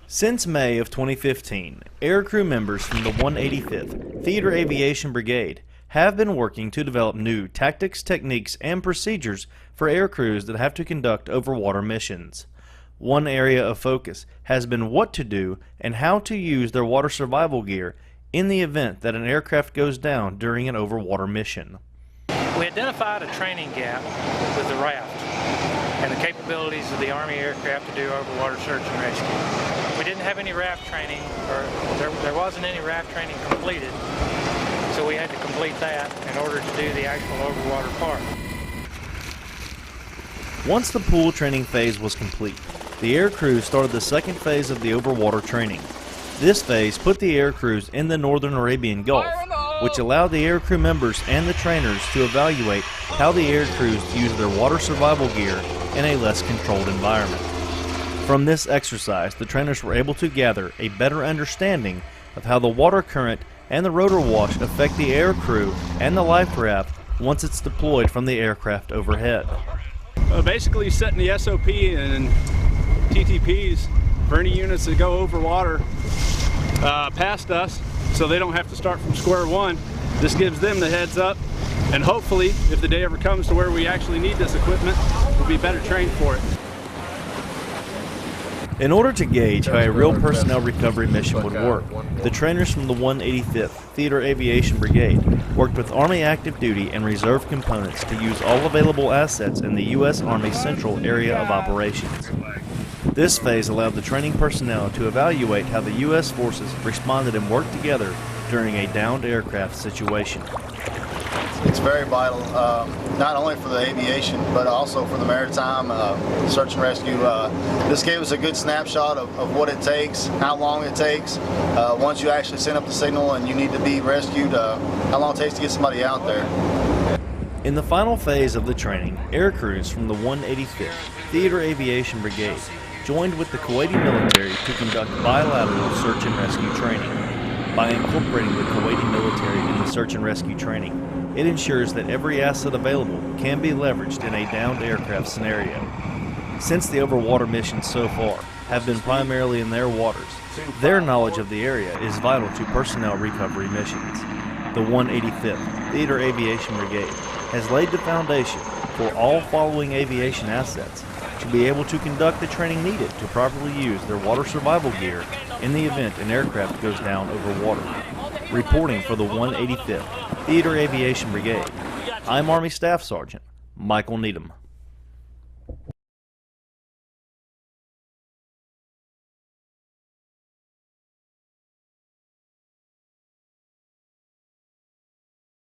Since May of 2015, aircrew members from the 185th Theater Aviation Brigade have been working to develop new tactics, techniques, and procedures for aircrews that have to conduct overwater missions. One area of focus has been what to do and how to use their water survival gear in the event that an aircraft goes down during an overwater mission. We identified a training gap with the raft and the capabilities of the Army aircraft to do overwater search and rescue. We didn't have any raft training, or there wasn't any raft training completed, so we had to complete that in order to do the actual overwater part. Once the pool training phase was complete, the aircrews started the second phase of the overwater training. This phase put the aircrews in the northern Arabian Gulf, which allowed the aircrew members and the trainers to evaluate how the aircrews use their water survival gear in a less controlled environment. From this exercise, the trainers were able to gather a better understanding of how the water current and the rotor wash affect the aircrew and the life raft once it's deployed from the aircraft overhead. Basically setting the SOP and TTPs for any units that go over water past us, so they don't have to start from square one. This gives them the heads up, and hopefully, if the day ever comes to where we actually need this equipment, we'll be better trained for it. In order to gauge how a real personnel recovery mission would work, the trainers from the 185th Theater Aviation Brigade worked with Army active duty and reserve components to use all available assets in the U.S. Army Central Area of Operations. This phase allowed the training personnel to evaluate how the U.S. forces responded and worked together during a downed aircraft situation. It's very vital, not only for the aviation, but also for the maritime search and rescue. This gave us a good snapshot of what it takes, how long it takes. Once you actually send up the signal and you need to be rescued, how long it takes to get somebody out there. In the final phase of the training, aircrews from the 185th Theater Aviation Brigade joined with the Kuwaiti military to conduct bilateral search and rescue training. By incorporating the Kuwaiti military in the search and rescue training, it ensures that every asset available can be leveraged in a downed aircraft scenario. Since the overwater missions so far have been primarily in their waters, their knowledge of the area is vital to personnel recovery missions. The 185th Theater Aviation Brigade has laid the foundation for all following aviation assets to be able to conduct the training needed to properly use their water survival gear in the event an aircraft goes down over water. Reporting for the 185th Theater Aviation Brigade, I'm Army Staff Sergeant Michael Needham.